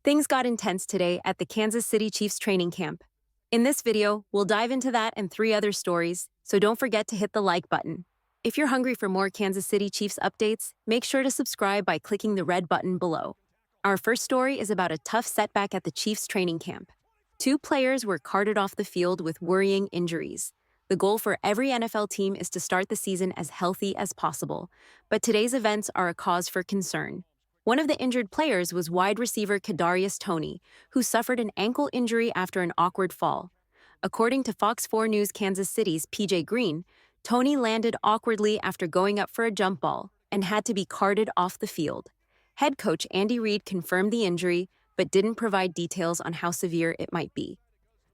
Things got intense today at the Kansas City Chiefs training camp. In this video, we'll dive into that and three other stories, so don't forget to hit the like button. If you're hungry for more Kansas City Chiefs updates, make sure to subscribe by clicking the red button below. Our first story is about a tough setback at the Chiefs training camp. Two players were carted off the field with worrying injuries. The goal for every NFL team is to start the season as healthy as possible, but today's events are a cause for concern. One of the injured players was wide receiver Kadarius Toney, who suffered an ankle injury after an awkward fall. According to Fox 4 News Kansas City's PJ Green, Toney landed awkwardly after going up for a jump ball and had to be carted off the field. Head coach Andy Reid confirmed the injury, but didn't provide details on how severe it might be.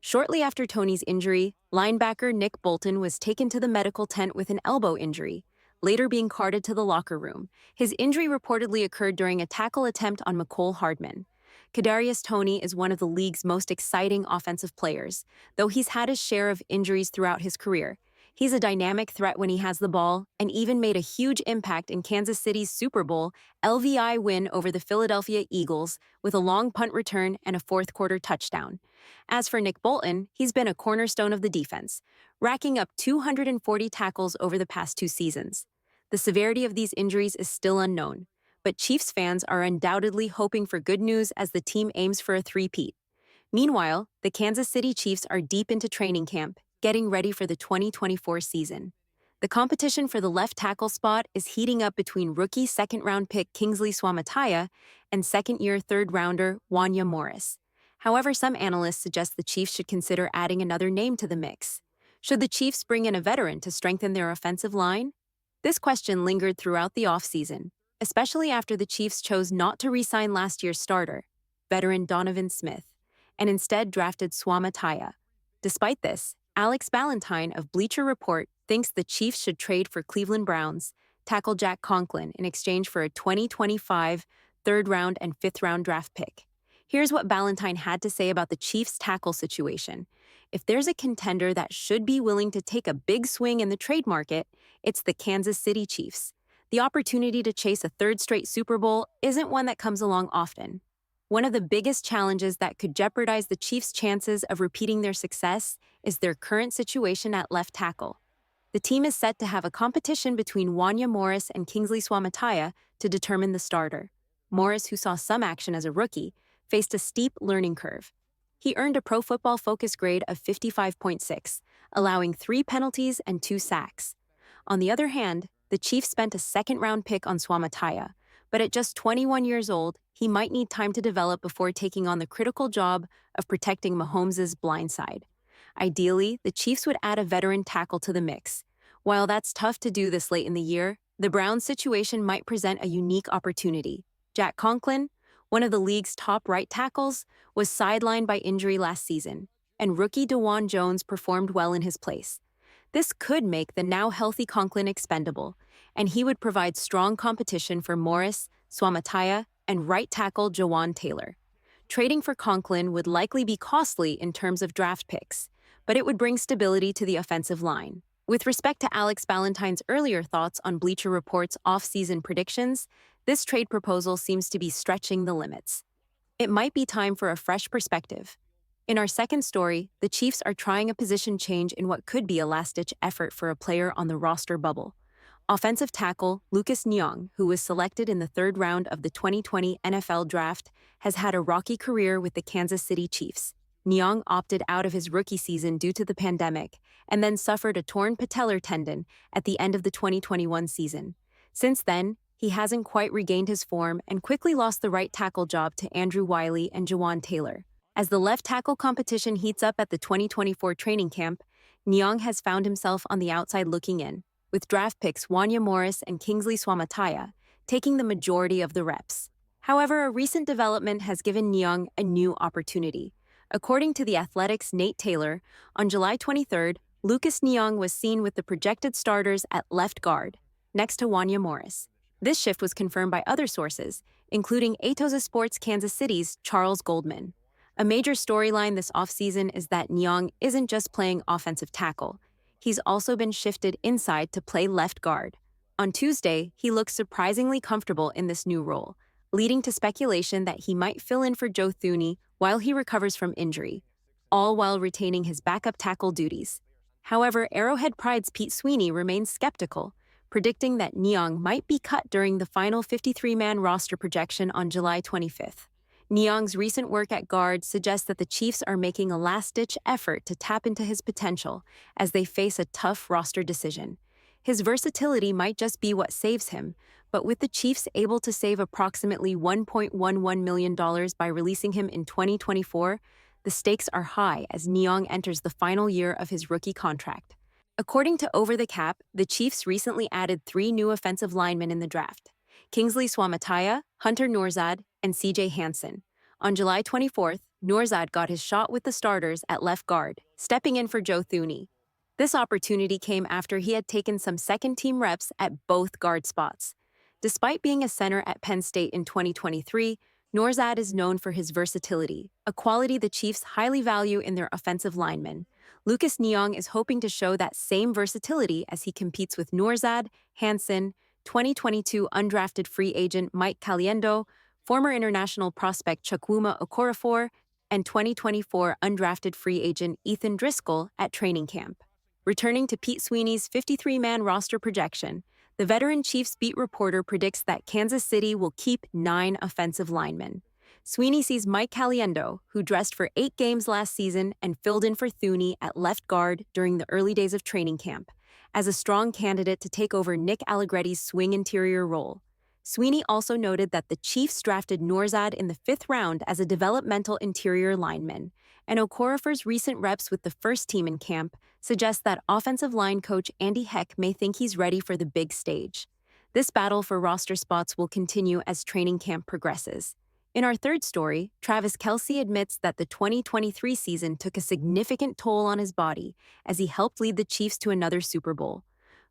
Shortly after Toney's injury, linebacker Nick Bolton was taken to the medical tent with an elbow injury, later being carted to the locker room. His injury reportedly occurred during a tackle attempt on Mecole Hardman. Kadarius Toney is one of the league's most exciting offensive players, though he's had his share of injuries throughout his career. He's a dynamic threat when he has the ball and even made a huge impact in Kansas City's Super Bowl LVI win over the Philadelphia Eagles with a long punt return and a fourth-quarter touchdown. As for Nick Bolton, he's been a cornerstone of the defense, racking up 240 tackles over the past two seasons. The severity of these injuries is still unknown, but Chiefs fans are undoubtedly hoping for good news as the team aims for a three-peat. Meanwhile, the Kansas City Chiefs are deep into training camp, getting ready for the 2024 season. The competition for the left tackle spot is heating up between rookie second-round pick Kingsley Suamataia and second-year third-rounder Wanya Morris. However, some analysts suggest the Chiefs should consider adding another name to the mix. Should the Chiefs bring in a veteran to strengthen their offensive line? This question lingered throughout the offseason, especially after the Chiefs chose not to re-sign last year's starter, veteran Donovan Smith, and instead drafted Suamataia. Despite this, Alex Ballantyne of Bleacher Report thinks the Chiefs should trade for Cleveland Browns tackle Jack Conklin in exchange for a 2025 third-round and fifth-round draft pick. Here's what Ballantyne had to say about the Chiefs' tackle situation. If there's a contender that should be willing to take a big swing in the trade market, it's the Kansas City Chiefs. The opportunity to chase a third straight Super Bowl isn't one that comes along often. One of the biggest challenges that could jeopardize the Chiefs' chances of repeating their success is their current situation at left tackle. The team is set to have a competition between Wanya Morris and Kingsley Suamataia to determine the starter. Morris, who saw some action as a rookie, faced a steep learning curve. He earned a Pro Football Focus grade of 55.6, allowing 3 penalties and 2 sacks. On the other hand, the Chiefs spent a second-round pick on Suamataia, but at just 21 years old, he might need time to develop before taking on the critical job of protecting Mahomes' blind side. Ideally, the Chiefs would add a veteran tackle to the mix. While that's tough to do this late in the year, the Browns' situation might present a unique opportunity. Jack Conklin, one of the league's top right tackles, was sidelined by injury last season, and rookie DeJuan Jones performed well in his place. This could make the now healthy Conklin expendable, and he would provide strong competition for Morris, Suamataia, and right tackle Jawan Taylor. Trading for Conklin would likely be costly in terms of draft picks, but it would bring stability to the offensive line. With respect to Alex Ballantyne's earlier thoughts on Bleacher Report's off-season predictions, this trade proposal seems to be stretching the limits. It might be time for a fresh perspective. In our second story, the Chiefs are trying a position change in what could be a last-ditch effort for a player on the roster bubble. Offensive tackle Lucas Niang, who was selected in the third round of the 2020 NFL Draft, has had a rocky career with the Kansas City Chiefs. Niang opted out of his rookie season due to the pandemic and then suffered a torn patellar tendon at the end of the 2021 season. Since then, he hasn't quite regained his form and quickly lost the right tackle job to Andrew Wiley and Jawan Taylor. As the left tackle competition heats up at the 2024 training camp, Niang has found himself on the outside looking in, with draft picks Wanya Morris and Kingsley Suamataia taking the majority of the reps. However, a recent development has given Niang a new opportunity. According to The Athletic's Nate Taylor, on July 23rd, Lucas Niang was seen with the projected starters at left guard, next to Wanya Morris. This shift was confirmed by other sources, including Etosa Sports Kansas City's Charles Goldman. A major storyline this offseason is that Niang isn't just playing offensive tackle. He's also been shifted inside to play left guard. On Tuesday, he looked surprisingly comfortable in this new role, leading to speculation that he might fill in for Joe Thuney while he recovers from injury, all while retaining his backup tackle duties. However, Arrowhead Pride's Pete Sweeney remains skeptical, predicting that Niang might be cut during the final 53-man roster projection on July 25th. Niang's recent work at guard suggests that the Chiefs are making a last-ditch effort to tap into his potential as they face a tough roster decision. His versatility might just be what saves him, but with the Chiefs able to save approximately $1.11 million by releasing him in 2024, the stakes are high as Niang enters the final year of his rookie contract. According to Over the Cap, the Chiefs recently added 3 new offensive linemen in the draft: Kingsley Swamataya, Hunter Nourzad, and CJ Hansen. On July 24th, Nourzad got his shot with the starters at left guard, stepping in for Joe Thuney. This opportunity came after he had taken some second-team reps at both guard spots. Despite being a center at Penn State in 2023, Nourzad is known for his versatility, a quality the Chiefs highly value in their offensive linemen. Lucas Niang is hoping to show that same versatility as he competes with Nourzad, Hansen, 2022 undrafted free agent Mike Caliendo, former international prospect Chukwuma Okorafor, and 2024 undrafted free agent Ethan Driscoll at training camp. Returning to Pete Sweeney's 53-man roster projection, the veteran Chiefs beat reporter predicts that Kansas City will keep 9 offensive linemen. Sweeney sees Mike Caliendo, who dressed for 8 games last season and filled in for Thuney at left guard during the early days of training camp, as a strong candidate to take over Nick Allegretti's swing interior role. Sweeney also noted that the Chiefs drafted Nourzad in the 5th round as a developmental interior lineman, and Okorafor's recent reps with the first team in camp suggest that offensive line coach Andy Heck may think he's ready for the big stage. This battle for roster spots will continue as training camp progresses. In our third story, Travis Kelce admits that the 2023 season took a significant toll on his body as he helped lead the Chiefs to another Super Bowl.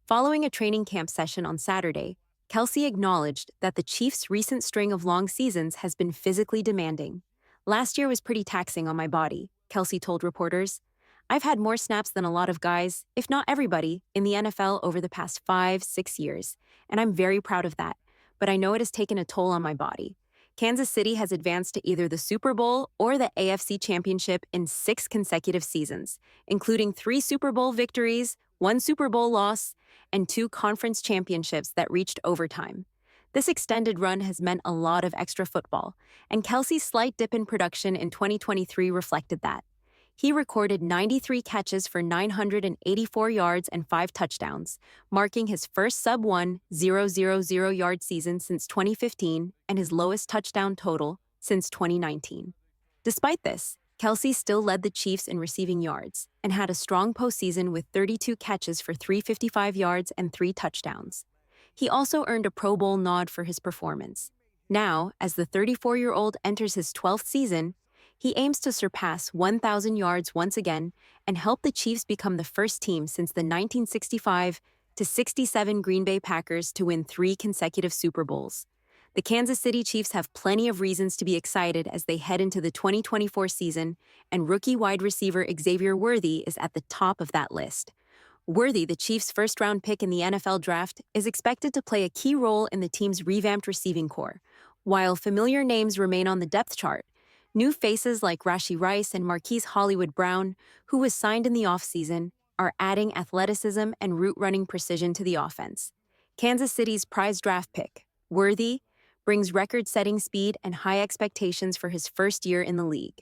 Following a training camp session on Saturday, Kelce acknowledged that the Chiefs' recent string of long seasons has been physically demanding. "Last year was pretty taxing on my body," Kelce told reporters. "I've had more snaps than a lot of guys, if not everybody, in the NFL over the past 5-6 years, and I'm very proud of that, but I know it has taken a toll on my body." Kansas City has advanced to either the Super Bowl or the AFC Championship in 6 consecutive seasons, including 3 Super Bowl victories, 1 Super Bowl loss, and 2 conference championships that reached overtime. This extended run has meant a lot of extra football, and Kelce's slight dip in production in 2023 reflected that. He recorded 93 catches for 984 yards and 5 touchdowns, marking his first sub-1,000 yard season since 2015 and his lowest touchdown total since 2019. Despite this, Kelce still led the Chiefs in receiving yards and had a strong postseason with 32 catches for 355 yards and 3 touchdowns. He also earned a Pro Bowl nod for his performance. Now, as the 34-year-old enters his 12th season, he aims to surpass 1,000 yards once again and help the Chiefs become the first team since the 1965-67 Green Bay Packers to win 3 consecutive Super Bowls. The Kansas City Chiefs have plenty of reasons to be excited as they head into the 2024 season, and rookie wide receiver Xavier Worthy is at the top of that list. Worthy, the Chiefs' first-round pick in the NFL draft, is expected to play a key role in the team's revamped receiving corps. While familiar names remain on the depth chart, new faces like Rashee Rice and Marquise Hollywood Brown, who was signed in the offseason, are adding athleticism and route-running precision to the offense. Kansas City's prize draft pick, Worthy, brings record-setting speed and high expectations for his first year in the league.